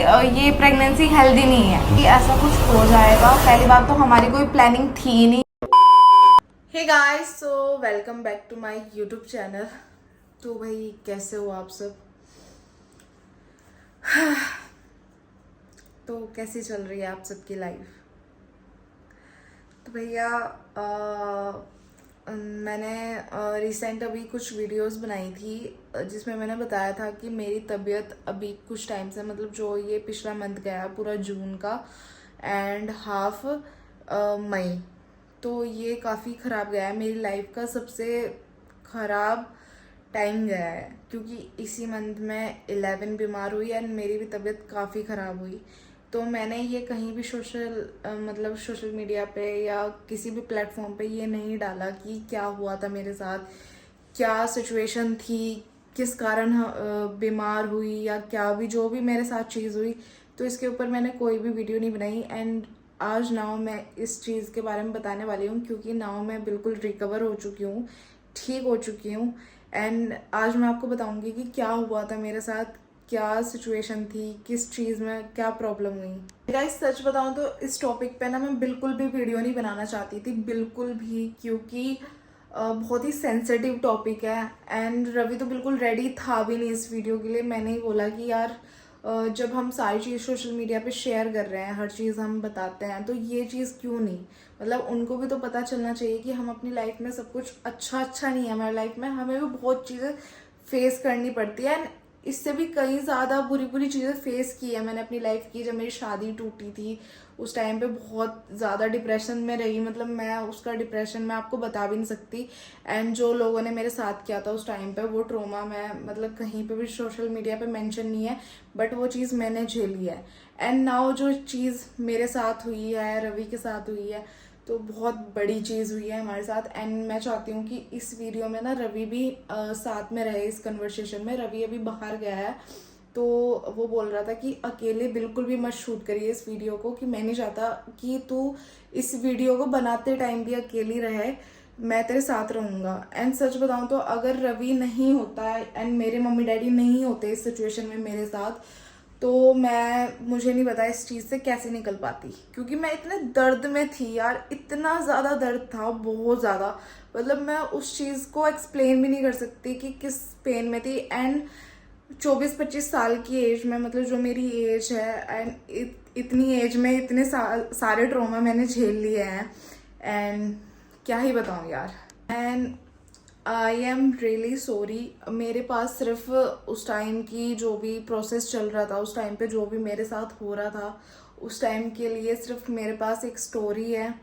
ये pregnancy healthy नहीं है कि ऐसा कुछ हो जाएगा। पहली बात तो हमारी कोई प्लानिंग थी ही नहीं। Hey guys, so welcome back to my YouTube channel. तो भाई कैसे हो आप सब? तो कैसी चल रही है आप सबकी लाइफ? तो भैया मैंने रिसेंट अभी कुछ वीडियोस बनाई थी जिसमें मैंने बताया था कि मेरी तबीयत अभी कुछ टाइम से, मतलब जो ये पिछला मंथ गया पूरा जून का एंड हाफ मई, तो ये काफ़ी ख़राब गया है। मेरी लाइफ का सबसे ख़राब टाइम गया है क्योंकि इसी मंथ में 11 बीमार हुई एंड मेरी भी तबीयत काफ़ी ख़राब हुई। तो मैंने ये कहीं भी मतलब सोशल मीडिया पे या किसी भी प्लेटफॉर्म पे ये नहीं डाला कि क्या हुआ था मेरे साथ, क्या सिचुएशन थी, किस कारण बीमार हुई या क्या भी जो भी मेरे साथ चीज़ हुई। तो इसके ऊपर मैंने कोई भी वीडियो नहीं बनाई एंड आज नाउ मैं इस चीज़ के बारे में बताने वाली हूँ क्योंकि नाउ मैं बिल्कुल रिकवर हो चुकी हूँ, ठीक हो चुकी हूँ। एंड आज मैं आपको बताऊँगी कि क्या हुआ था मेरे साथ, क्या सिचुएशन थी, किस चीज़ में क्या प्रॉब्लम हुई। गाइस सच बताऊं तो इस टॉपिक पे ना मैं बिल्कुल भी वीडियो नहीं बनाना चाहती थी, बिल्कुल भी, क्योंकि बहुत ही सेंसिटिव टॉपिक है एंड रवि तो बिल्कुल रेडी था भी नहीं इस वीडियो के लिए। मैंने ही बोला कि यार जब हम सारी चीज़ सोशल मीडिया पे शेयर कर रहे हैं, हर चीज़ हम बताते हैं, तो ये चीज़ क्यों नहीं, मतलब उनको भी तो पता चलना चाहिए कि हम अपनी लाइफ में सब कुछ अच्छा नहीं है हमारी लाइफ में, हमें भी बहुत चीज़ें फेस करनी पड़ती है एंड इससे भी कई ज़्यादा बुरी चीज़ें फेस की है मैंने अपनी लाइफ की। जब मेरी शादी टूटी थी उस टाइम पे बहुत ज़्यादा डिप्रेशन में रही, मतलब मैं उसका डिप्रेशन मैं आपको बता भी नहीं सकती। एंड जो लोगों ने मेरे साथ किया था उस टाइम पे, वो ट्रोमा मैं मतलब कहीं पे भी सोशल मीडिया पे मेंशन नहीं है, बट वो चीज़ मैंने झेली है। एंड नाउ जो चीज़ मेरे साथ हुई है, रवि के साथ हुई है, तो बहुत बड़ी चीज़ हुई है हमारे साथ। एंड मैं चाहती हूँ कि इस वीडियो में ना रवि भी साथ में रहे इस कन्वर्सेशन में। रवि अभी बाहर गया है तो वो बोल रहा था कि अकेले बिल्कुल भी मत शूट करिए इस वीडियो को, कि मैं नहीं चाहता कि तू इस वीडियो को बनाते टाइम भी अकेली रहे, मैं तेरे साथ रहूँगा। एंड सच बताऊँ तो अगर रवि नहीं होता एंड मेरे मम्मी डैडी नहीं होते इस सिचुएशन में मेरे साथ, तो मुझे नहीं पता इस चीज़ से कैसे निकल पाती, क्योंकि मैं इतने दर्द में थी यार, इतना ज़्यादा दर्द था, बहुत ज़्यादा, मतलब मैं उस चीज़ को एक्सप्लेन भी नहीं कर सकती कि किस पेन में थी। एंड 24-25 साल की एज में, मतलब जो मेरी एज है, एंड इतनी एज में इतने सारे ट्रॉमा मैंने झेल लिए हैं एंड क्या ही बताऊँ यार। And I am really sorry. मेरे पास सिर्फ उस टाइम की जो भी प्रोसेस चल रहा था, उस टाइम पे जो भी मेरे साथ हो रहा था, उस टाइम के लिए सिर्फ मेरे पास एक स्टोरी है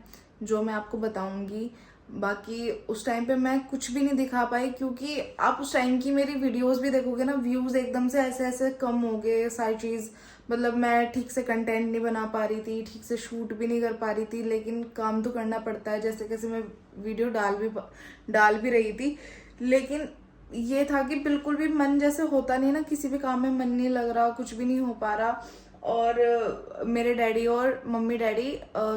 जो मैं आपको बताऊंगी। बाकी उस टाइम पे मैं कुछ भी नहीं दिखा पाई, क्योंकि आप उस टाइम की मेरी वीडियोस भी देखोगे ना, व्यूज़ एकदम से ऐसे ऐसे कम हो गए, सारी चीज़, मतलब मैं ठीक से कंटेंट नहीं बना पा रही थी, ठीक से शूट भी नहीं कर पा रही थी, लेकिन काम तो करना पड़ता है, जैसे कैसे मैं वीडियो डाल भी रही थी। लेकिन ये था कि बिल्कुल भी मन जैसे होता नहीं ना, किसी भी काम में मन नहीं लग रहा, कुछ भी नहीं हो पा रहा। और मेरे डैडी और मम्मी डैडी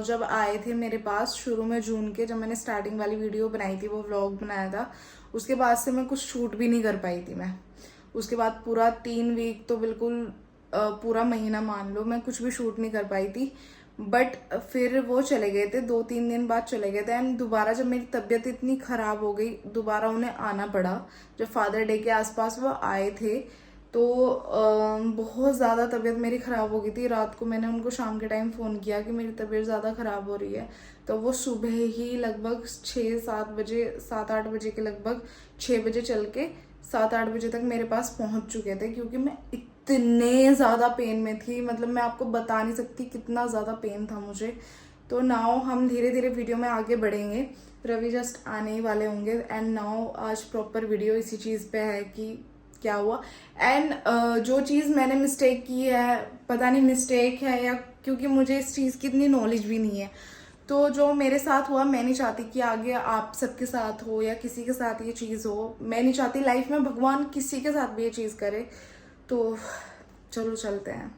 जब आए थे मेरे पास शुरू में जून के, जब मैंने स्टार्टिंग वाली वीडियो बनाई थी, वो व्लॉग बनाया था, उसके बाद से मैं कुछ शूट भी नहीं कर पाई थी। मैं उसके बाद पूरा 3 वीक तो बिल्कुल पूरा महीना मान लो मैं कुछ भी शूट नहीं कर पाई थी। बट फिर वो चले गए थे, 2-3 दिन बाद चले गए थे एंड दोबारा जब मेरी तबीयत इतनी ख़राब हो गई, दोबारा उन्हें आना पड़ा। जब फादर डे के आसपास वो आए थे तो बहुत ज़्यादा तबीयत मेरी ख़राब हो गई थी। रात को मैंने उनको शाम के टाइम फ़ोन किया कि मेरी तबीयत ज़्यादा ख़राब हो रही है, तो वो सुबह ही लगभग 6-7 बजे, 7-8 बजे के लगभग, 6 बजे चल के 7-8 बजे तक मेरे पास पहुंच चुके थे, क्योंकि मैं इतने ज़्यादा पेन में थी, मतलब मैं आपको बता नहीं सकती कितना ज़्यादा पेन था मुझे। तो नाउ हम धीरे धीरे वीडियो में आगे बढ़ेंगे, रवि जस्ट आने ही वाले होंगे एंड नाउ आज प्रॉपर वीडियो इसी चीज़ पे है कि क्या हुआ। एंड जो चीज़ मैंने मिस्टेक की है, पता नहीं मिस्टेक है या क्योंकि मुझे इस चीज़ की इतनी नॉलेज भी नहीं है, तो जो मेरे साथ हुआ मैं नहीं चाहती कि आगे आप सबके साथ हो या किसी के साथ ये चीज़ हो। मैं नहीं चाहती लाइफ में भगवान किसी के साथ भी ये चीज़ करे। तो चलो चलते हैं।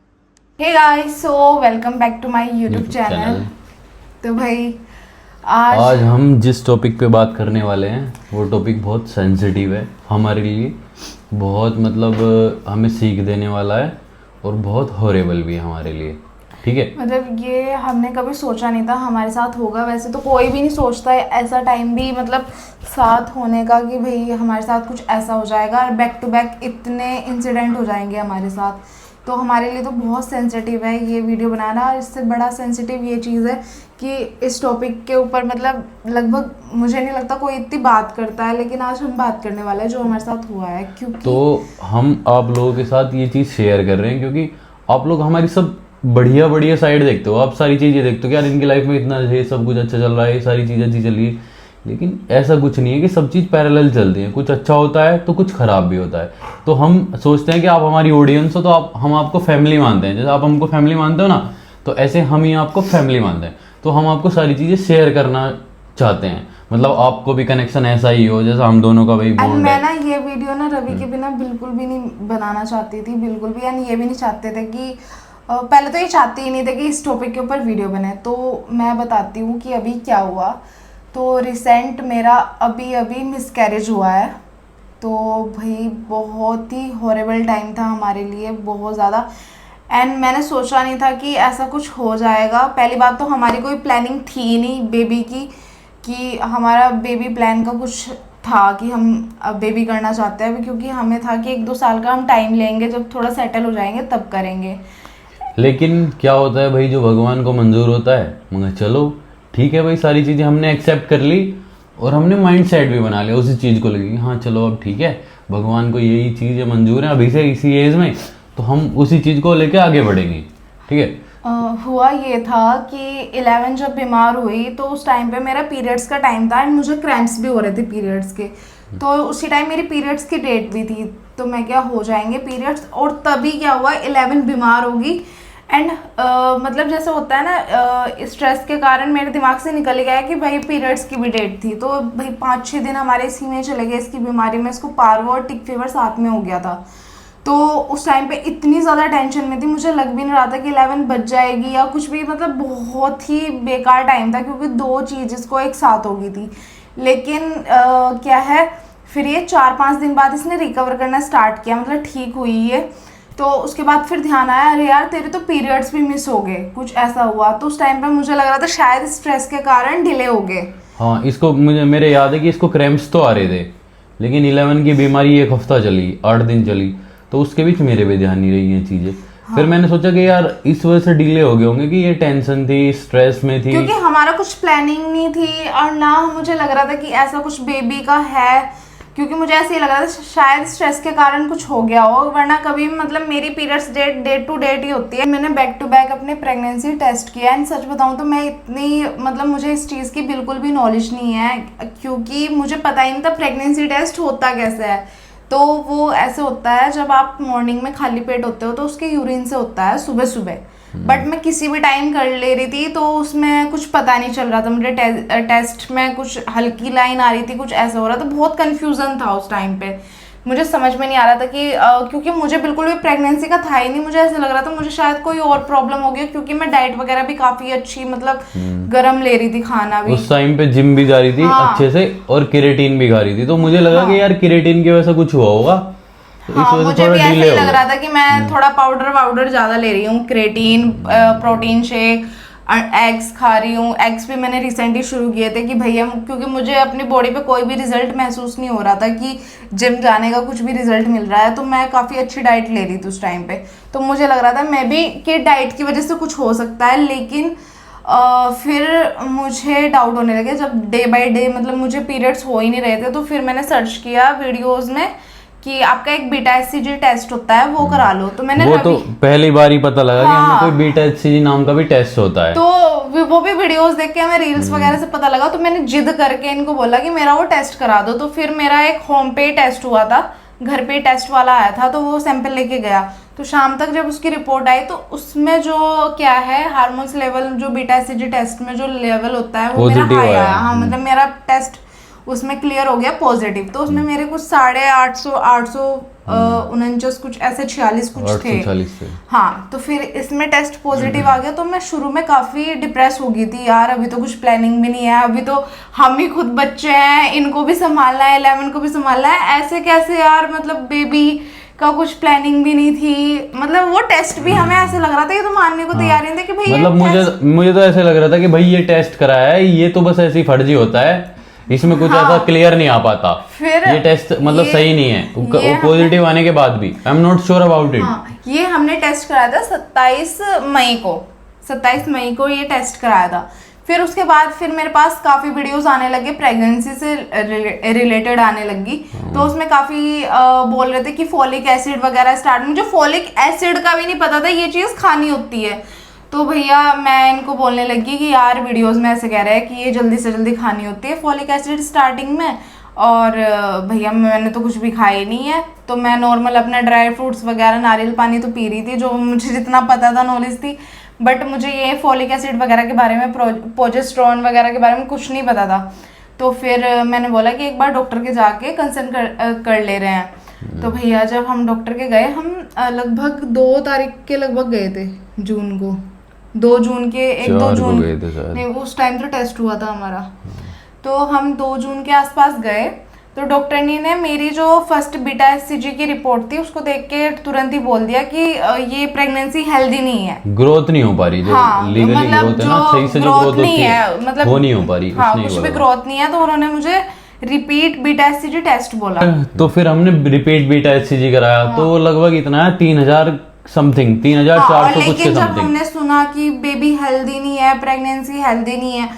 Hey guys, so welcome back to my YouTube channel. तो भाई आज हम जिस टॉपिक पे बात करने वाले हैं वो टॉपिक बहुत सेंसिटिव है हमारे लिए, बहुत मतलब हमें सीख देने वाला है और बहुत हॉरेबल भी है हमारे लिए, ठीक है। मतलब ये हमने कभी सोचा नहीं था हमारे साथ होगा। वैसे तो कोई भी नहीं सोचता है ऐसा टाइम भी मतलब साथ होने का कि भाई हमारे साथ कुछ ऐसा हो जाएगा, और बैक टू बैक इतने इंसिडेंट हो जाएंगे हमारे साथ। तो हमारे लिए तो बहुत सेंसिटिव है ये वीडियो बनाना। और इससे बड़ा सेंसिटिव ये चीज़ है कि इस टॉपिक के ऊपर मतलब लगभग मुझे नहीं लगता कोई इतनी बात करता है, लेकिन आज हम बात करने वाले हैं जो हमारे साथ हुआ है। क्योंकि तो हम आप लोगों के साथ ये चीज़ शेयर कर रहे हैं क्योंकि आप लोग हमारी सब बढ़िया बढ़िया साइड देखते हो, आप सारी चीज़ें देखते हो कि यार इनकी लाइफ में इतना है, सब कुछ अच्छा चल रहा है, सारी चीज़ें अच्छी चल रही है। लेकिन ऐसा कुछ नहीं है कि सब चीज़ पैरेलल चलती है, कुछ अच्छा होता है तो कुछ ख़राब भी होता है। तो हम सोचते हैं कि आप हमारी ऑडियंस हो तो हम आपको फैमिली मानते हैं। जैसे आप हमको फैमिली मानते हो ना, तो ऐसे हम ही आपको फैमिली मानते हैं। तो हम आपको सारी चीज़ें शेयर करना चाहते हैं, मतलब आपको भी कनेक्शन ऐसा ही हो जैसा हम दोनों का भाई एंड बॉन्ड मैं है। ना ये वीडियो ना रवि के बिना बिल्कुल भी नहीं बनाना चाहती थी, बिल्कुल भी। एंड ये भी नहीं चाहते थे कि पहले तो ये चाहते ही नहीं थे कि इस टॉपिक के ऊपर वीडियो बने। तो मैं बताती हूँ कि अभी क्या हुआ। तो रिसेंट मेरा अभी अभी मिसकैरेज हुआ है। तो भाई बहुत ही हॉरेबल टाइम था हमारे लिए, बहुत ज़्यादा। एंड मैंने सोचा नहीं था कि ऐसा कुछ हो जाएगा। पहली बात तो हमारी कोई प्लानिंग थी ही नहीं बेबी की, कि हमारा बेबी प्लान का कुछ था कि हम अब बेबी करना चाहते हैं। क्योंकि हमें था कि 1-2 साल का हम टाइम लेंगे, जब थोड़ा सेटल हो जाएंगे तब करेंगे। लेकिन क्या होता है भाई, जो भगवान को मंजूर होता है, मगर चलो ठीक है भाई, सारी चीज़ें हमने एक्सेप्ट कर ली और हमने माइंड सेट भी बना लिया उसी चीज़ को लेके। हाँ चलो अब ठीक है, भगवान को यही चीज़ें मंजूर है अभी से इसी एज में, तो हम उसी चीज़ को लेके आगे बढ़ेंगे, ठीक है। हुआ ये था कि 11 जब बीमार हुई तो उस टाइम पे मेरा पीरियड्स का टाइम था। एंड मुझे क्रैम्प्स भी हो रहे थे पीरियड्स के। तो उसी टाइम मेरी पीरियड्स की डेट भी थी। तो मैं क्या, हो जाएंगे पीरियड्स। और तभी क्या हुआ, 11 बीमार होगी। एंड मतलब जैसे होता है ना, स्ट्रेस के कारण मेरे दिमाग से निकल गया कि भाई पीरियड्स की भी डेट थी। तो भाई 5-6 दिन हमारे इसी में चले गए इसकी बीमारी में। इसको पार्वो और टिक फीवर साथ में हो गया था। तो उस टाइम पे इतनी ज़्यादा टेंशन में थी, मुझे लग भी नहीं रहा था कि 11 बज जाएगी या कुछ भी। मतलब बहुत ही बेकार टाइम था क्योंकि 2 चीज़ इसको एक साथ हो गई थी। लेकिन क्या है, फिर ये 4-5 दिन बाद इसने रिकवर करना स्टार्ट किया, मतलब ठीक हुई ये। तो उसके बाद फिर ध्यान आया, अरे यार तेरे तो पीरियड्स भी मिस हो गए, कुछ ऐसा हुआ। तो उस टाइम पे मुझे लग रहा था शायद स्ट्रेस के कारण डिले हो गए। हाँ, इसको मेरे याद है कि इसको क्रैम्प्स तो आ रहे थे, लेकिन 11 की बीमारी 1 हफ्ता चली, 8 दिन चली, तो उसके बीच मेरे पे ध्यान नहीं रही ये चीज़ें। हाँ। फिर मैंने सोचा कि यार इस वजह से डिले हो गए होंगे कि ये टेंशन थी, स्ट्रेस में थी, क्योंकि हमारा कुछ प्लानिंग नहीं थी। और ना मुझे लग रहा था कि ऐसा कुछ बेबी का है, क्योंकि मुझे ऐसे ही लग रहा था शायद स्ट्रेस के कारण कुछ हो गया हो। वरना कभी मतलब मेरी पीरियड्स डेट टू डेट ही होती है। मैंने बैक टू बैक अपने प्रेगनेंसी टेस्ट किया। एंड सच बताऊं तो मैं इतनी मतलब मुझे इस चीज़ की बिल्कुल भी नॉलेज नहीं है, क्योंकि मुझे पता ही नहीं था प्रेगनेंसी टेस्ट होता कैसे है। तो वो ऐसे होता है, जब आप मॉर्निंग में खाली पेट होते हो तो उसके यूरिन से होता है सुबह सुबह। बट मैं किसी भी टाइम कर ले रही थी, तो उसमें कुछ पता नहीं चल रहा था मुझे। टेस्ट में कुछ हल्की लाइन आ रही थी, कुछ ऐसा हो रहा था। बहुत कंफ्यूजन था उस टाइम पे, मुझे समझ में नहीं आ रहा था कि क्योंकि मुझे बिल्कुल भी प्रेगनेंसी का था ही नहीं। मुझे ऐसा लग रहा था मुझे शायद कोई और प्रॉब्लम हो गई, क्योंकि मैं डाइट वगैरह भी काफ़ी अच्छी मतलब गरम ले रही थी, खाना भी। उस टाइम पे जिम भी जा रही थी। हाँ। अच्छे से, और केरेटीन भी खा रही थी। तो मुझे लगा हाँ। कि यार केरेटीन की वजह से कुछ हुआ होगा, तो हाँ, इस वजह से मुझे थोड़ा भी ऐसा डिले ही हो लग गया। रहा था कि मैं थोड़ा पाउडर ज़्यादा ले रही हूँ, क्रेटीन, प्रोटीन शेक, एग्स खा रही हूँ। एग्स भी मैंने रिसेंटली शुरू किए थे कि भैया, क्योंकि मुझे अपनी बॉडी पे कोई भी रिजल्ट महसूस नहीं हो रहा था कि जिम जाने का कुछ भी रिजल्ट मिल रहा है। तो मैं काफ़ी अच्छी डाइट ले रही थी उस टाइम पे। तो मुझे लग रहा था मैं भी कि डाइट की वजह से कुछ हो सकता है। लेकिन फिर मुझे डाउट होने लगे जब डे बाय डे मतलब मुझे पीरियड्स हो ही नहीं रहे थे। तो फिर मैंने सर्च किया वीडियोज़ में कि आपका एक बीटा एचसीजी टेस्ट होता है, वो करा लो। तो मैंने वो तो पहली बार ही पता लगा कि हमें कोई हाँ, बीटा एचसीजी नाम का भी टेस्ट होता है। तो वो भी वीडियोस देख के हमें रील्स वगैरह से पता लगा। तो मैंने जिद करके इनको बोला कि मेरा वो टेस्ट करा दो। तो फिर मेरा एक होम पे टेस्ट हुआ था, घर पे टेस्ट वाला आया था। तो वो सैंपल लेके गया। तो शाम तक जब उसकी रिपोर्ट आई तो उसमें जो क्या है, हार्मोन्स लेवल जो बीटा एचसीजी टेस्ट में जो लेवल होता है वो मेरा हाई आया। हाँ, मतलब मेरा टेस्ट उसमें क्लियर हो गया पॉजिटिव। तो उसमें मेरे कुछ 849 कुछ ऐसे 46 कुछ थे। 846 हाँ, तो फिर इसमें टेस्ट पॉजिटिव आ गया। तो मैं शुरू में काफ़ी डिप्रेस हो गई थी, यार अभी तो कुछ प्लानिंग भी नहीं है, अभी तो हम ही खुद बच्चे हैं, इनको भी संभालना है, 11 को भी संभालना है, ऐसे कैसे यार, मतलब बेबी का कुछ प्लानिंग भी नहीं थी, मतलब वो टेस्ट भी हमें ऐसे लग रहा था, ये तो मानने को तैयार नहीं थे कि भाई मतलब मुझे तो ऐसे लग रहा था कि भाई ये टेस्ट कराया है, ये तो बस ऐसे ही फर्जी होता है, इसमें कुछ ऐसा क्लियर नहीं आ पाता, फिर ये टेस्ट मतलब सही नहीं है, वो पॉजिटिव आने के बाद भी I am not sure about it. ये हमने टेस्ट कराया था 27 मई को ये टेस्ट कराया था। फिर उसके बाद फिर मेरे पास काफ़ी वीडियोस आने लगे, प्रेगनेंसी से रिलेटेड आने लगी, तो उसमें काफ़ी बोल रहे थे कि फॉलिक एसिड वगैरह स्टार्ट, मुझे फॉलिक एसिड का भी नहीं पता था ये चीज़ खानी होती है। तो भैया मैं इनको बोलने लगी कि यार वीडियोस में ऐसे कह रहे हैं कि ये जल्दी से जल्दी खानी होती है फॉलिक एसिड स्टार्टिंग में, और भैया मैंने तो कुछ भी खाया ही नहीं है, तो मैं नॉर्मल अपना ड्राई फ्रूट्स वगैरह नारियल पानी तो पी रही थी, जो मुझे जितना पता था नॉलेज थी, बट मुझे ये फॉलिक एसिड वगैरह के बारे में, प्रोजेस्टेरोन वगैरह के बारे में कुछ नहीं पता था। तो फिर मैंने बोला कि एक बार डॉक्टर के जाके कंसल्ट कर ले रहे हैं। तो भैया जब हम डॉक्टर के गए, हम लगभग 2 तारीख के लगभग गए थे, जून को, 2 जून के 2 जून नहीं, उस टाइम तो टेस्ट हुआ था हमारा, तो हम 2 जून के आसपास गए। तो डॉक्टर ने मेरी जो फर्स्ट बीटा एचसीजी की रिपोर्ट थी उसको देख के तुरंत ही बोल दिया कि ये प्रेगनेंसी हेल्दी नहीं है, ग्रोथ नहीं हो पा रही, जो लीगली मतलब ग्रोथ है ना, सही से जो ग्रोथ नहीं है, मतलब वो नहीं हो पा रही, कुछ भी ग्रोथ नहीं है। तो उन्होंने मुझे रिपीट बीटा एचसीजी टेस्ट बोला, तो फिर हमने रिपीट बीटा एचसीजी कराया, तो लगभग इतना है 3000 समथिंग, 3400 कुछ के लेकिन जब समथिंग। हमने सुना कि बेबी हेल्दी नहीं है, प्रेगनेंसी हेल्दी नहीं है,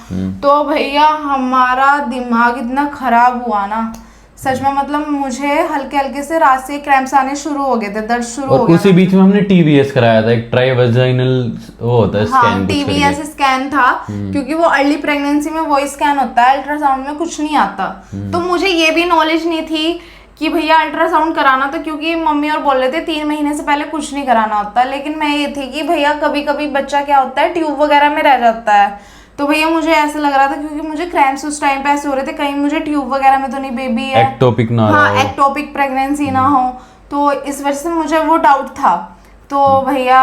तो भैया हमारा दिमाग इतना खराब हुआ ना, सच में, मतलब मुझे हल्के हल्के से रात से क्रैम्प्स आने शुरू हो गए थे, दर्द शुरू हो गया। उसी बीच में हमने टीवीएस कराया था, एक ट्राइवेजाइनल वो होता है स्कैन, टीवीएस स्कैन था, क्योंकि वो अर्ली प्रेगनेंसी में वो स्कैन होता है, अल्ट्रासाउंड में कुछ नहीं आता। तो मुझे ये भी नॉलेज नहीं थी कि भैया अल्ट्रासाउंड कराना था, क्योंकि मम्मी और बोल रहे थे 3 महीने से पहले कुछ नहीं कराना होता, लेकिन मैं ये थी कि भैया कभी कभी बच्चा क्या होता है ट्यूब वगैरह में रह जाता है, तो भैया मुझे ऐसा लग रहा था, क्योंकि मुझे क्रैम्प्स उस टाइम पे ऐसे हो रहे थे, कहीं मुझे ट्यूब वगैरह में तो नहीं बेबी है, एक्टोपिक ना हो, एक्टोपिक प्रेगनेंसी ना हो, तो इस वजह से मुझे वो डाउट था। तो भैया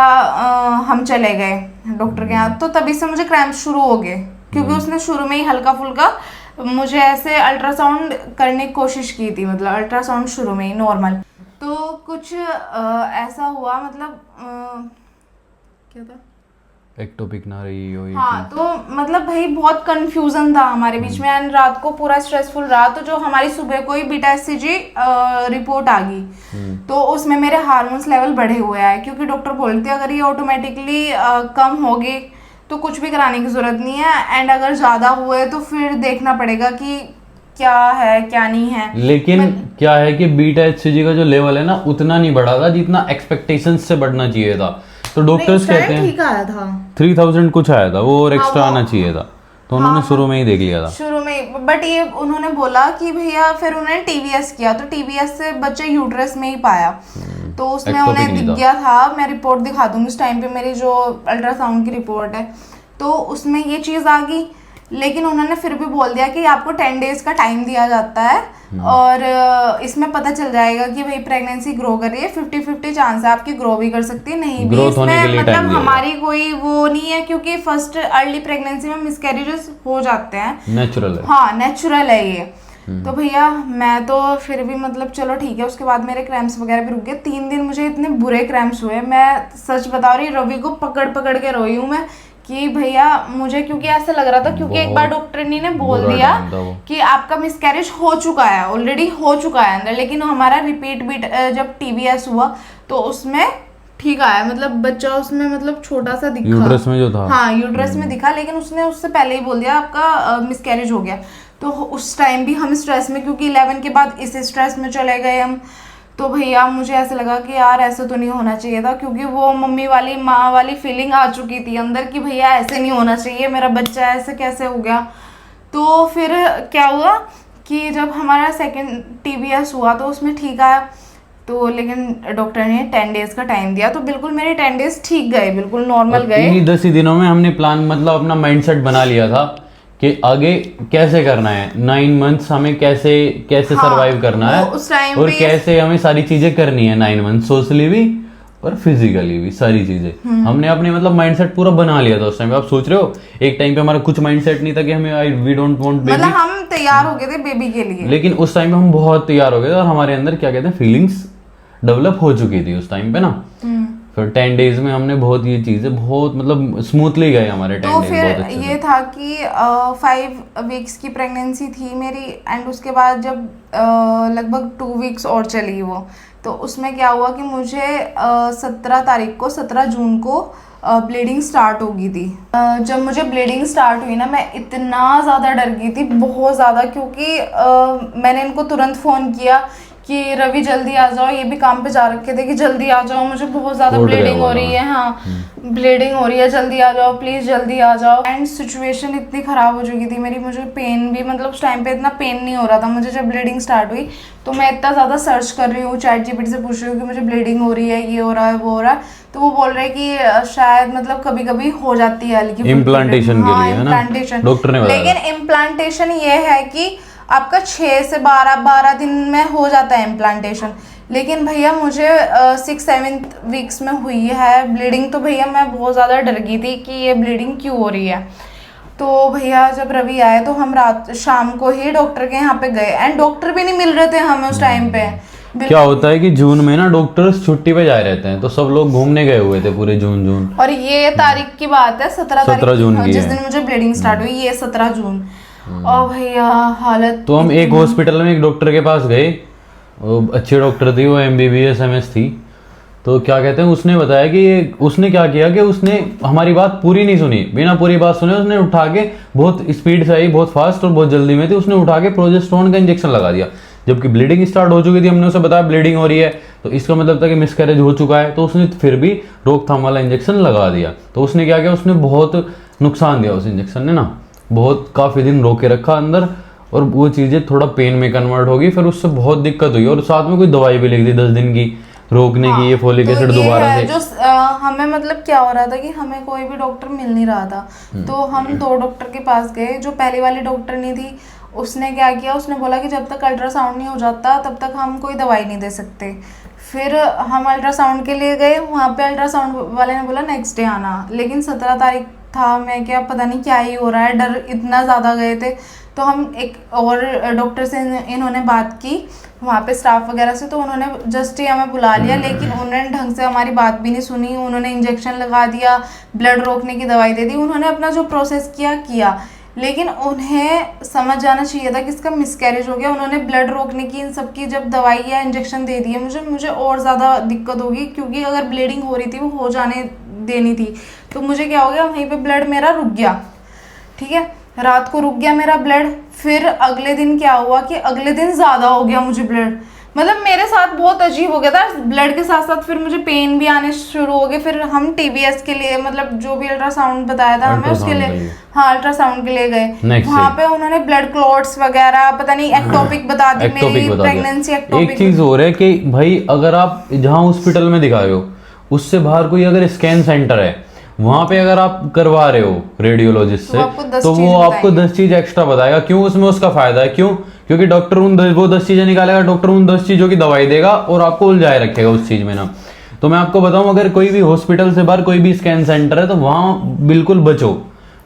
हम चले गए डॉक्टर के यहाँ, तो तभी से मुझे क्रैम्प्स शुरू हो गए, क्योंकि उसने शुरू में ही हल्का फुल्का मुझे ऐसे अल्ट्रासाउंड करने की कोशिश की थी, मतलब अल्ट्रासाउंड शुरू में ही नॉर्मल, तो कुछ ऐसा हुआ, मतलब क्या था, एक्टोपिक ना रही हो, तो मतलब भाई बहुत कंफ्यूजन था हमारे बीच में, एंड रात को पूरा स्ट्रेसफुल रहा। तो जो हमारी सुबह को ही बीटा एचसीजी रिपोर्ट आ गई, तो उसमें मेरे हार्मोन्स लेवल बढ़े हुए आए, क्योंकि डॉक्टर बोलते हैं अगर ये ऑटोमेटिकली कम होगी तो कुछ भी कराने की जरूरत नहीं है, एंड अगर ज्यादा हुए तो फिर देखना पड़ेगा कि क्या है क्या नहीं है। लेकिन क्या है कि बीटा एचसीजी का जो लेवल है ना, उतना नहीं बढ़ा था जितना एक्सपेक्टेशंस से बढ़ना चाहिए था, तो डॉक्टर्स कहते हैं ठीक आया था, 3000 कुछ आया था, वो और एक्स्ट्रा आना चाहिए था, तो उन्होंने शुरू में ही देख लिया था, शुरू में। बट ये उन्होंने बोला कि भैया, फिर उन्होंने टीवीएस किया, तो टीवीएस से बच्चे यूट्रस में ही पाया, तो उसमें उन्हें दिख गया था, मैं रिपोर्ट दिखा दूंगी उस टाइम पे, मेरी जो अल्ट्रासाउंड की रिपोर्ट है, तो उसमें ये चीज़ आ गई। लेकिन उन्होंने फिर भी बोल दिया कि आपको 10 डेज का टाइम दिया जाता है, और इसमें पता चल जाएगा कि भाई प्रेगनेंसी ग्रो कर रही है, 50-50 चांस है आपकी ग्रो भी कर सकती है, नहीं भी। इसमें मतलब हमारी कोई वो नहीं है, क्योंकि फर्स्ट अर्ली प्रेगनेंसी में मिसकैरेजेस हो जाते हैं, नेचुरल है, हाँ नेचुरल है ये। तो भैया मैं तो फिर भी मतलब चलो ठीक है, उसके बाद मेरे क्रैम्प्स वगैरह भी रुक गए। 3 दिन मुझे इतने बुरे क्रैम्प्स हुए, मैं सच बता रही, रवि को पकड़ पकड़ के रोई हूँ मैं कि भैया मुझे, क्योंकि ऐसा लग रहा था, क्योंकि एक बार डॉक्टर ने बोल दिया कि आपका मिसकैरेज हो चुका है, ऑलरेडी हो चुका है अंदर, लेकिन हमारा रिपीट बीट जब टीवीएस हुआ तो उसमें ठीक आया, मतलब बच्चा उसमें मतलब छोटा सा दिखा, यूट्रस में जो था, हाँ यूट्रस में दिखा, लेकिन उसने उससे पहले ही बोल दिया आपका मिसकैरेज हो गया। तो उस टाइम भी हम स्ट्रेस में, क्योंकि 11 के बाद इस स्ट्रेस में चले गए हम, तो भैया मुझे ऐसा लगा कि यार ऐसा तो नहीं होना चाहिए था, क्योंकि वो मम्मी वाली माँ वाली फीलिंग आ चुकी थी अंदर कि भैया ऐसे नहीं होना चाहिए, मेरा बच्चा ऐसे कैसे हो गया। तो फिर क्या हुआ कि जब हमारा सेकंड टीवीएस हुआ तो उसमें ठीक आया, तो लेकिन डॉक्टर ने 10 डेज का टाइम दिया, तो बिल्कुल मेरे 10 डेज ठीक गए, बिल्कुल नॉर्मल गए। इन्हीं 10 ही दिनों में हमने प्लान, मतलब अपना माइंडसेट बना लिया था कि आगे कैसे करना है, 9 मंथ्स हमें कैसे कैसे सरवाइव करना है, और कैसे हमें सारी चीजें करनी है 9 मंथ, सोशली भी और फिजिकली भी सारी चीजें हमने अपने मतलब माइंडसेट पूरा बना लिया था उस टाइम पे। आप सोच रहे हो एक टाइम पे हमारा कुछ माइंडसेट नहीं था कि हमें वी डोंट वांट बेबी, मतलब हम तैयार हो गए थे बेबी के लिए, लेकिन उस टाइम पे हम बहुत तैयार हो गए थे, और हमारे अंदर क्या कहते हैं फीलिंग्स डेवलप हो चुकी थी उस टाइम पे ना। फिर 10 डेज में हमने बहुत ये चीजें बहुत मतलब स्मूथली गए हमारे 10 तो डेज फिर बहुत अच्छे ये था कि 5 वीक्स की प्रेगनेंसी थी मेरी, एंड उसके बाद जब लगभग 2 वीक्स और चली वो, तो उसमें क्या हुआ कि मुझे 17 जून को ब्लीडिंग स्टार्ट हो गई थी। जब मुझे ब्लीडिंग स्टार्ट हुई ना, मैं इतना ज़्यादा डर गई थी, बहुत ज़्यादा, क्योंकि मैंने इनको तुरंत फ़ोन किया कि रवि जल्दी आ जाओ, ये भी काम पे जा रखे थे कि जल्दी आ जाओ, मुझे बहुत ज़्यादा ब्लीडिंग हो रही है, हाँ ब्लीडिंग हो रही है, जल्दी आ जाओ प्लीज़, जल्दी आ जाओ। एंड सिचुएशन इतनी ख़राब हो चुकी थी मेरी, मुझे पेन भी, मतलब उस टाइम पे इतना पेन नहीं हो रहा था मुझे। जब ब्लीडिंग स्टार्ट हुई तो मैं इतना ज़्यादा सर्च कर रही हूँ, ChatGPT से पूछ रही हूँ कि मुझे ब्लीडिंग हो रही है, ये हो रहा है, वो हो रहा है, तो वो बोल रहे हैं कि शायद मतलब कभी कभी हो जाती है हल्की इम्प्लांटेशन के लिए है ना, डॉक्टर ने बताया। लेकिन इम्प्लांटेशन ये है कि आपका 6 से 12 दिन में हो जाता है इम्प्लांटेशन। लेकिन भैया मुझे 6-7 वीक्स में हुई है ब्लीडिंग, तो भैया मैं बहुत ज़्यादा डर गई थी कि ये ब्लीडिंग क्यों हो रही है। तो भैया जब रवि आए तो हम शाम को ही डॉक्टर के यहाँ पे गए, एंड डॉक्टर भी नहीं मिल रहे थे हमें उस टाइम पे। क्या होता है कि जून में ना डॉक्टर्स छुट्टी पे जाए रहते हैं, तो सब लोग घूमने गए हुए थे पूरे जून। और ये तारीख की बात है, 17 जून की जिस है। दिन मुझे ब्लीडिंग स्टार्ट हुई, ये 17 जून। और भैया हालत, तो हम एक हॉस्पिटल में एक डॉक्टर के पास गए, वो अच्छी डॉक्टर थी, वो MBBS MS थी। तो क्या कहते हैं, उसने बताया कि ये, उसने क्या किया कि उसने हमारी बात पूरी नहीं सुनी, बिना पूरी बात सुने उसने उठा के, बहुत स्पीड से आई, बहुत फास्ट और बहुत जल्दी में थी, उसने उठा के प्रोजेस्टेरोन का इंजेक्शन लगा दिया, जबकि ब्लीडिंग स्टार्ट हो चुकी थी। हमने उसे बताया ब्लीडिंग हो रही है, तो इसका मतलब था कि मिसकैरेज हो चुका है, तो उसने फिर भी रोकथाम वाला इंजेक्शन लगा दिया। तो उसने क्या किया, उसने बहुत नुकसान दिया उस इंजेक्शन ने ना, बहुत काफ़ी दिन रोके रखा अंदर, और वो चीज़ें थोड़ा पेन में कन्वर्ट होगी, फिर उससे बहुत दिक्कत हुई, और साथ में कोई दवाई भी लिख दी 10 दिन की रोकने की, ये फोलिक एसिड दोबारा से। जो हमें मतलब क्या हो रहा था कि हमें कोई भी डॉक्टर मिल नहीं रहा था, तो हम 2 डॉक्टर के पास गए। जो पहली वाली डॉक्टर नहीं थी, उसने क्या किया, उसने बोला कि जब तक अल्ट्रासाउंड नहीं हो जाता तब तक हम कोई दवाई नहीं दे सकते। फिर हम अल्ट्रासाउंड के लिए गए, वहाँ पे अल्ट्रासाउंड वाले ने बोला नेक्स्ट डे आना, लेकिन 17 तारीख था, मैं क्या पता नहीं क्या ही हो रहा है, डर इतना ज़्यादा गए थे। तो हम एक और डॉक्टर से इन्होंने बात की वहाँ पे स्टाफ वगैरह से, तो उन्होंने जस्ट ही हमें बुला लिया, लेकिन उन्होंने ढंग से हमारी बात भी नहीं सुनी। उन्होंने इंजेक्शन लगा दिया, ब्लड रोकने की दवाई दे दी, उन्होंने अपना जो प्रोसेस किया, लेकिन उन्हें समझ जाना चाहिए था कि इसका मिसकैरेज हो गया। उन्होंने ब्लड रोकने की इन सब की जब दवाई या इंजेक्शन दे दिए, मुझे और ज़्यादा दिक्कत होगी, क्योंकि अगर ब्लीडिंग हो रही थी वो हो जाने देनी थी। तो मुझे क्या हो गया, वहीं पे ब्लड मेरा रुक गया, ठीक है, रात को रुक गया मेरा ब्लड। फिर अगले दिन क्या हुआ कि अगले दिन ज़्यादा हो गया मुझे ब्लड, मतलब मेरे साथ बहुत अजीब हो गया था। ब्लड के साथ साथ फिर मुझे पेन भी आने शुरू हो गए। फिर हम TBS के लिए, मतलब जो भी अल्ट्रासाउंड बताया था हमें उसके लिए, हाँ अल्ट्रासाउंड के लिए गए। वहाँ पे उन्होंने ब्लड क्लॉट्स वगैरह पता नहीं एक्टोपिक बता दी, मेरी प्रेगनेंसी एक्टोपिक। एक चीज हो रहा है कि भाई अगर आप जहाँ हॉस्पिटल में दिखा रहे हो उससे बाहर कोई अगर स्कैन सेंटर है, वहां पे अगर आप करवा रहे हो रेडियोलॉजिस्ट से, तो वो आपको 10 चीज एक्स्ट्रा बताएगा। क्यों? उसमें उसका फायदा है। क्यों? क्योंकि डॉक्टर वो 10 चीजें निकालेगा, डॉक्टर उन 10 चीजों की दवाई देगा और आपको उलझाए रखेगा उस चीज में ना। तो मैं आपको बताऊं, अगर कोई भी हॉस्पिटल से बाहर कोई भी स्कैन सेंटर है तो वहां बिल्कुल बचो,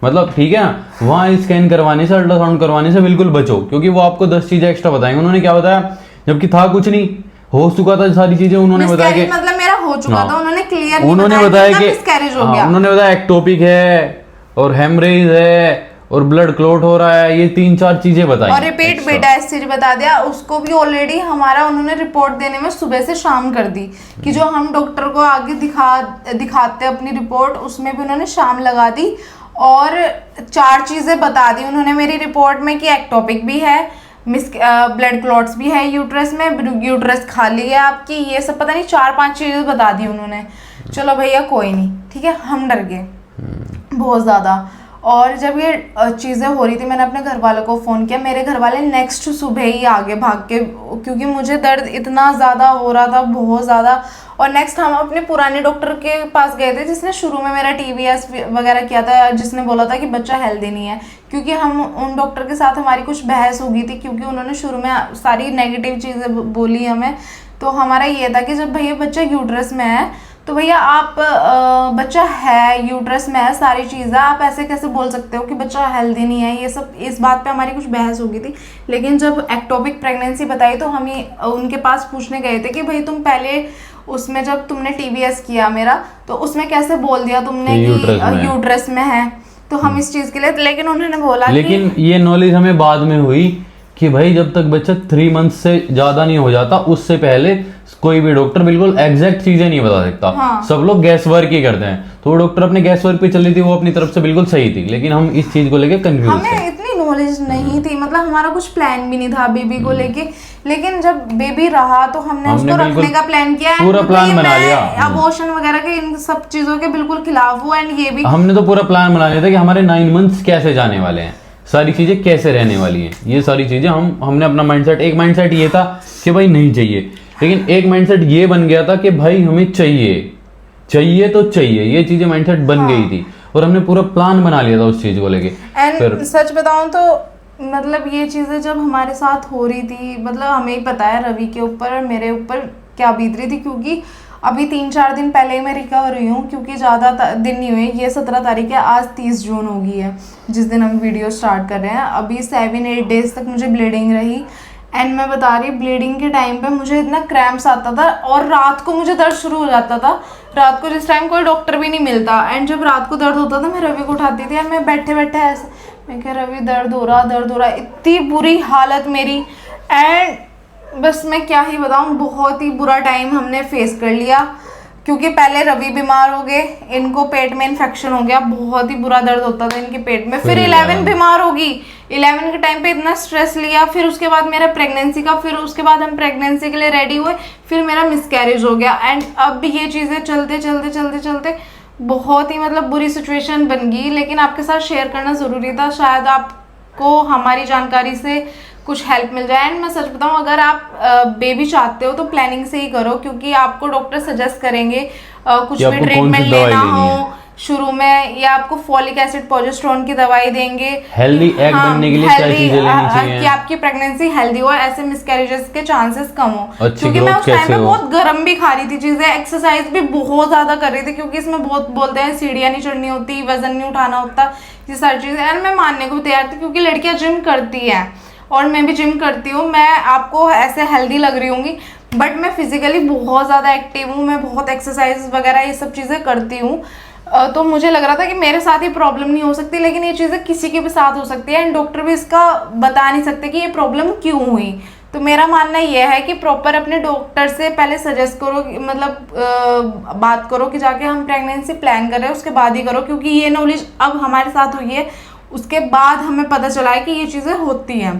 मतलब ठीक है ना, वहां स्कैन करवाने से, अल्ट्रासाउंड करवाने से बिल्कुल बचो, क्योंकि वो आपको 10 चीजें एक्स्ट्रा बताएंगे। उन्होंने क्या बताया, जबकि था कुछ नहीं, हो चुका था सारी चीजें, उन्होंने बताया कि मतलब मेरा हो चुका था, उन्होंने क्लियर उन्होंने बताया कि मिसकैरेज हो गया। उन्होंने बताया एक्टोपिक है और हेमरेज है और ब्लड क्लॉट हो रहा है, ये 3-4 चीजें बताई। और रिपीट मेटास्टेज बता दिया, उसको भी ऑलरेडी हमारा उन्होंने रिपोर्ट देने में सुबह से शाम कर दी, कि जो हम डॉक्टर को आगे दिखाते अपनी रिपोर्ट, उसमें भी उन्होंने शाम लगा दी। और 4 चीजें बता दी उन्होंने मेरी रिपोर्ट में, कि एक्टोपिक भी है, ब्लड क्लॉट्स भी है यूट्रस में, यूट्रस खाली है आपकी, ये सब पता नहीं 4-5 चीजें बता दी उन्होंने। चलो भैया कोई नहीं, ठीक है, हम डर गए बहुत ज़्यादा। और जब ये चीज़ें हो रही थी, मैंने अपने घर वालों को फ़ोन किया, मेरे घर वाले नेक्स्ट सुबह ही आगे भाग के, क्योंकि मुझे दर्द इतना ज़्यादा हो रहा था, बहुत ज़्यादा। और नेक्स्ट हम अपने पुराने डॉक्टर के पास गए थे, जिसने शुरू में मेरा TBS वगैरह किया था, जिसने बोला था कि बच्चा हेल्दी नहीं है। क्योंकि हम उन डॉक्टर के साथ हमारी कुछ बहस हो गई थी, क्योंकि उन्होंने शुरू में सारी नेगेटिव चीज़ें बोली हमें। तो हमारा ये था कि जब भैया बच्चा यूट्रस में है तो भैया आप बच्चा है, यूट्रस में है, सारी चीज़ है, आप ऐसे कैसे बोल सकते हो कि बच्चा हेल्दी नहीं है? ये सब, इस बात पे हमारी कुछ बहस हो गई थी। लेकिन जब एक्टोपिक प्रेगनेंसी बताई तो हम उनके पास पूछने गए थे कि भाई तुम पहले उसमें जब तुमने टीबीएस किया मेरा, तो उसमें कैसे बोल दिया तुमने कि यूट्रस में है? तो हम इस चीज़ के लिए, लेकिन उन्होंने बोला लेकिन ये नॉलेज हमें बाद में हुई कि भाई जब तक बच्चा 3 मंथ से ज्यादा नहीं हो जाता उससे पहले कोई भी डॉक्टर बिल्कुल एग्जैक्ट चीजें नहीं बता सकता। हाँ। सब लोग गैस वर्क ही करते हैं, तो वो डॉक्टर अपने गैस वर्क पे चल रही थी, वो अपनी तरफ से बिल्कुल सही थी, लेकिन हम इस चीज को लेके कंफ्यूज थे। हमें इतनी नॉलेज नहीं थी, मतलब हमारा कुछ प्लान भी नहीं था बेबी को लेके। लेकिन जब बेबी रहा तो हमने उसको रखने का प्लान किया, पूरा प्लान बना लिया। अबॉर्शन वगैरह के इन सब चीजों के बिल्कुल खिलाफ हूँ। एंड ये भी हमने तो पूरा प्लान बना लिया था कि हमारे 9 मंथ्स कैसे जाने वाले हैं, सारी चीजें कैसे रहने वाली हैं, ये सारी चीजें हमने अपना माइंडसेट, एक माइंडसेट ये था कि भाई नहीं चाहिए, लेकिन एक माइंडसेट ये बन गया था कि भाई हमें चाहिए तो चाहिए, ये चीजें माइंडसेट बन गई थी और हमने पूरा प्लान बना लिया था उस चीज को लेके। एंड सच बताऊं तो मतलब ये चीजें जब हमारे साथ हो रही थी, मतलब हमें ही पता है रवि के ऊपर और मेरे ऊपर क्या बीत रही थी, क्योंकि अभी 3-4 दिन पहले ही मैं रिकवर हुई हूँ, क्योंकि ज़्यादा दिन नहीं हुए। ये 17 तारीख है, आज 30 जून हो गई है जिस दिन हम वीडियो स्टार्ट कर रहे हैं। अभी 7-8 डेज तक मुझे ब्लीडिंग रही। एंड मैं बता रही, ब्लीडिंग के टाइम पे मुझे इतना क्रैम्प्स आता था और रात को मुझे दर्द शुरू हो जाता था। रात को जिस टाइम कोई डॉक्टर भी नहीं मिलता, एंड जब रात को दर्द होता था मैं रवि को उठाती थी और मैं बैठे बैठे ऐसे, मैं कह रवि दर्द हो रहा, इतनी बुरी हालत मेरी। एंड बस मैं क्या ही बताऊँ, बहुत ही बुरा टाइम हमने फेस कर लिया, क्योंकि पहले रवि बीमार हो गए, इनको पेट में इन्फेक्शन हो गया, बहुत ही बुरा दर्द होता था इनके पेट में। फिर 11 बीमार होगी, 11 के टाइम पे इतना स्ट्रेस लिया, फिर उसके बाद मेरा प्रेगनेंसी का, फिर उसके बाद हम प्रेगनेंसी के लिए रेडी हुए, फिर मेरा मिसकैरेज हो गया। एंड अब ये चीज़ें चलते बहुत ही मतलब बुरी सिचुएशन बन गई। लेकिन आपके साथ शेयर करना ज़रूरी था, शायद आपको हमारी जानकारी से कुछ हेल्प मिल जाए। एंड मैं सच बताऊं, अगर आप बेबी चाहते हो तो प्लानिंग से ही करो, क्योंकि आपको डॉक्टर सजेस्ट करेंगे कुछ भी ट्रीटमेंट लेना हो शुरू में, या आपको फॉलिक एसिड, प्रोजेस्टेरोन की दवाई देंगे, हेल्दी एग बनने के लिए क्या चीजें लेनी चाहिए कि आपकी प्रेगनेंसी हेल्दी हो, ऐसे मिसकैरेजेस के चांसेस कम हो। क्योंकि मैं उस टाइम पे बहुत गर्म भी खा रही थी चीजें, एक्सरसाइज भी बहुत ज्यादा कर रही थी, क्योंकि इसमें बहुत बोलते हैं सीढ़ियाँ नहीं चढ़नी होती, वजन नहीं उठाना होता, ये सारी चीजें। एंड मैं मानने को तैयार थी, क्योंकि लड़कियां जिम करती हैं और मैं भी जिम करती हूँ। मैं आपको ऐसे हेल्दी लग रही होंगी, बट मैं फिजिकली बहुत ज़्यादा एक्टिव हूँ, मैं बहुत एक्सरसाइज वगैरह ये सब चीज़ें करती हूँ। तो मुझे लग रहा था कि मेरे साथ ही प्रॉब्लम नहीं हो सकती, लेकिन ये चीज़ें किसी के भी साथ हो सकती है। एंड डॉक्टर भी इसका बता नहीं सकते कि ये प्रॉब्लम क्यों हुई। तो मेरा मानना यह है कि प्रॉपर अपने डॉक्टर से पहले सजेस्ट करो, मतलब बात करो कि जाके हम प्रेगनेंसी प्लान कर रहे हैं, उसके बाद ही करो, क्योंकि ये नॉलेज अब हमारे साथ हुई है, उसके बाद हमें पता चला है कि ये चीज़ें होती हैं।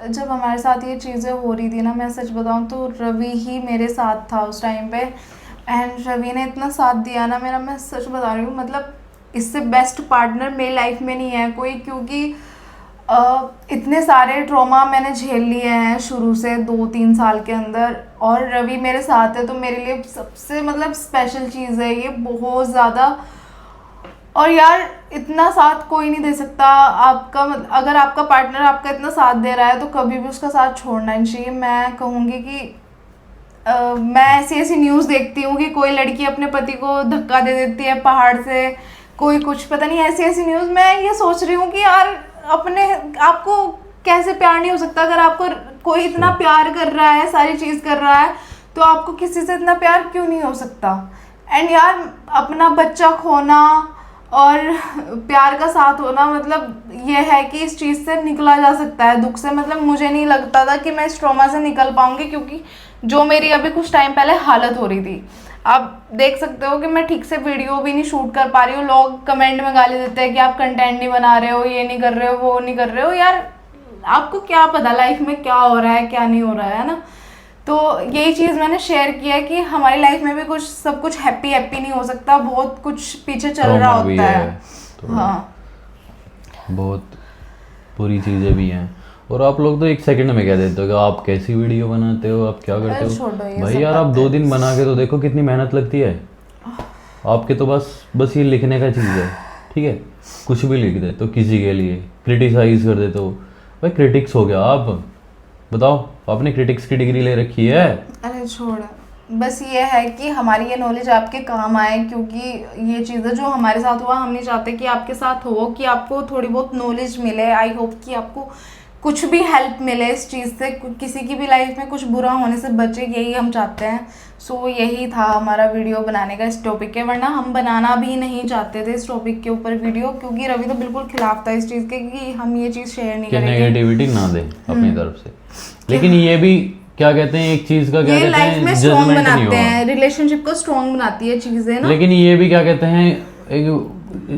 जब हमारे साथ ये चीज़ें हो रही थी ना, मैं सच बताऊं तो रवि ही मेरे साथ था उस टाइम पे। एंड रवि ने इतना साथ दिया ना मेरा, मैं सच बता रही हूँ, मतलब इससे बेस्ट पार्टनर मेरी लाइफ में नहीं है कोई, क्योंकि इतने सारे ट्रॉमा मैंने झेल लिए हैं शुरू से 2-3 साल के अंदर, और रवि मेरे साथ है तो मेरे लिए सबसे मतलब स्पेशल चीज़ है ये, बहुत ज़्यादा। और यार इतना साथ कोई नहीं दे सकता आपका, अगर आपका पार्टनर आपका इतना साथ दे रहा है तो कभी भी उसका साथ छोड़ना नहीं चाहिए। मैं कहूँगी कि मैं ऐसी न्यूज़ देखती हूँ कि कोई लड़की अपने पति को धक्का दे देती है पहाड़ से, कोई कुछ पता नहीं, ऐसी न्यूज़। मैं ये सोच रही हूँ कि यार आपको कैसे प्यार नहीं हो सकता? अगर आपको कोई इतना प्यार कर रहा है, सारी चीज़ कर रहा है, तो आपको किसी से इतना प्यार क्यों नहीं हो सकता? एंड यार अपना बच्चा खोना और प्यार का साथ होना, मतलब ये है कि इस चीज़ से निकला जा सकता है, दुख से। मतलब मुझे नहीं लगता था कि मैं इस ट्रॉमा से निकल पाऊंगी, क्योंकि जो मेरी अभी कुछ टाइम पहले हालत हो रही थी, आप देख सकते हो कि मैं ठीक से वीडियो भी नहीं शूट कर पा रही हूँ। लोग कमेंट में गाली देते हैं कि आप कंटेंट नहीं बना रहे हो, ये नहीं कर रहे हो, वो नहीं कर रहे हो। यार आपको क्या पता लाइफ में क्या हो रहा है, क्या नहीं हो रहा है ना। तो यही चीज़ मैंने शेयर किया कि हमारी लाइफ में भी कुछ सब कुछ हैप्पी नहीं हो सकता, बहुत कुछ पीछे चल रहा होता है। तो हाँ, बहुत बुरी चीज़ें भी हैं। और आप लोग तो 1 सेकंड में कह देते हो कि आप कैसी वीडियो बनाते हो, आप क्या करते हो। भाई यार आप 2 दिन बना के तो देखो कितनी मेहनत लगती है। आपके तो बस ये लिखने का चीज़ है, ठीक है, कुछ भी लिख दे तो किसी के लिए क्रिटिसाइज कर देते हो। भाई क्रिटिक्स हो गया आप, बताओ, आपने क्रिटिक्स की डिग्री ले रखी है। अरे छोड़, बस ये है कि हमारी ये नॉलेज आपके काम आए, क्योंकि ये चीज़ें जो हमारे साथ हुआ हम नहीं चाहते कि आपके साथ हो, कि आपको थोड़ी बहुत नॉलेज मिले। आई होप कि आपको कुछ भी हेल्प मिले इस चीज़ से, किसी की भी लाइफ में कुछ बुरा होने से बचे, यही हम चाहते हैं। सो यही था हमारा वीडियो बनाने का इस टॉपिक के, वरना हम बनाना भी नहीं चाहते थे इस टॉपिक के ऊपर वीडियो, क्योंकि रवि तो बिल्कुल खिलाफ था इस चीज़ के कि हम ये चीज़ शेयर नहीं कि करेंगे, नेगेटिविटी ना दे अपनी तरफ से। लेकिन ये भी क्या कहते हैं, एक चीज का क्या ये कहते लाइफ हैं, में स्ट्रॉन्ग जजमेंट नहीं बनाते होगा। हैं, रिलेशनशिप को स्ट्रॉन्ग बनाती है चीज़ें ना। लेकिन ये भी क्या कहते हैं, एक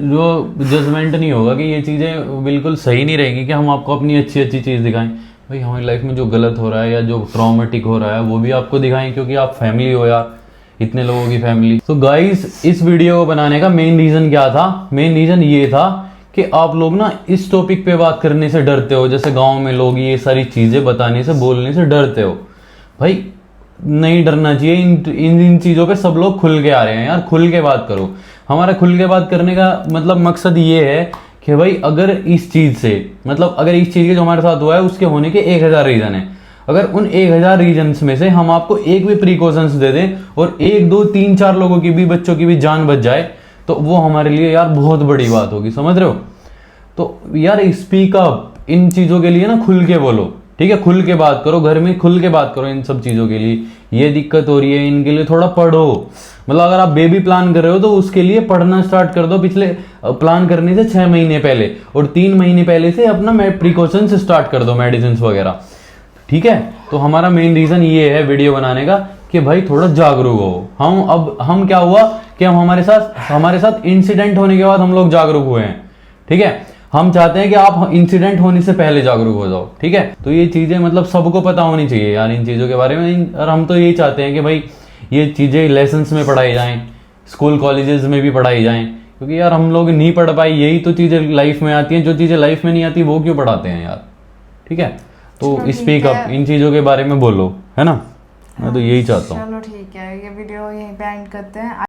जो जजमेंट नहीं होगा कि ये चीज़ें बिल्कुल सही नहीं रहेंगी कि हम आपको अपनी अच्छी अच्छी चीज़ दिखाएं। भाई हमारी लाइफ में जो गलत हो रहा है या जो ट्रॉमेटिक हो रहा है वो भी आपको दिखाएं, क्योंकि आप फैमिली हो यार, इतने लोगों की फैमिली। तो गाइस इस वीडियो को बनाने का मेन रीज़न क्या था? मेन रीज़न ये था कि आप लोग ना इस टॉपिक पे बात करने से डरते हो। जैसे गाँव में लोग ये सारी चीज़ें बताने से, बोलने से डरते हो। भाई नहीं डरना चाहिए। इन चीज़ों पे सब लोग खुल के आ रहे हैं यार, खुल के बात करो। हमारा खुल के बात करने का मतलब मकसद ये है कि भाई अगर इस चीज़ से, मतलब अगर इस चीज़ के जो हमारे साथ हुआ है उसके होने के 1000 रीज़न है, अगर उन 1000 रीजन्स में से हम आपको एक भी प्रिकॉशंस दे दें और 1 2 3 4 लोगों की भी, बच्चों की भी जान बच जाए, तो वो हमारे लिए यार बहुत बड़ी बात होगी, समझ रहे हो? तो यार स्पीक अप, इन चीज़ों के लिए ना खुल के बोलो, ठीक है? खुल के बात करो, घर में खुल के बात करो इन सब चीज़ों के लिए। ये दिक्कत हो रही है, इनके लिए थोड़ा पढ़ो। मतलब अगर आप बेबी प्लान कर रहे हो तो उसके लिए पढ़ना स्टार्ट कर दो पिछले प्लान करने से 6 महीने पहले, और 3 महीने पहले से अपना प्रिकॉशंस स्टार्ट कर दो, मेडिसिन वगैरह, ठीक है? तो हमारा मेन रीज़न ये है वीडियो बनाने का कि भाई थोड़ा जागरूक हो। हम क्या हुआ कि हमारे साथ इंसिडेंट होने के बाद हम लोग जागरूक हुए हैं, ठीक है? हम चाहते हैं कि आप इंसिडेंट होने से पहले जागरूक हो जाओ, ठीक है? तो ये चीज़ें मतलब सबको पता होनी चाहिए यार इन चीज़ों के बारे में। और हम तो यही चाहते हैं कि भाई ये चीज़ें लेसन्स में पढ़ाई जाएं, स्कूल कॉलेजेस में भी पढ़ाई जाएं, क्योंकि यार हम लोग नहीं पढ़ पाए, यही तो चीज़ें लाइफ में आती हैं। जो चीज़ें लाइफ में नहीं आती वो क्यों पढ़ाते हैं यार, ठीक है? तो स्पीक अप, इन चीज़ों के बारे में बोलो, है ना? मैं तो यही चाहता हूँ। चलो ठीक है, ये वीडियो यहीं पे एंड करते हैं।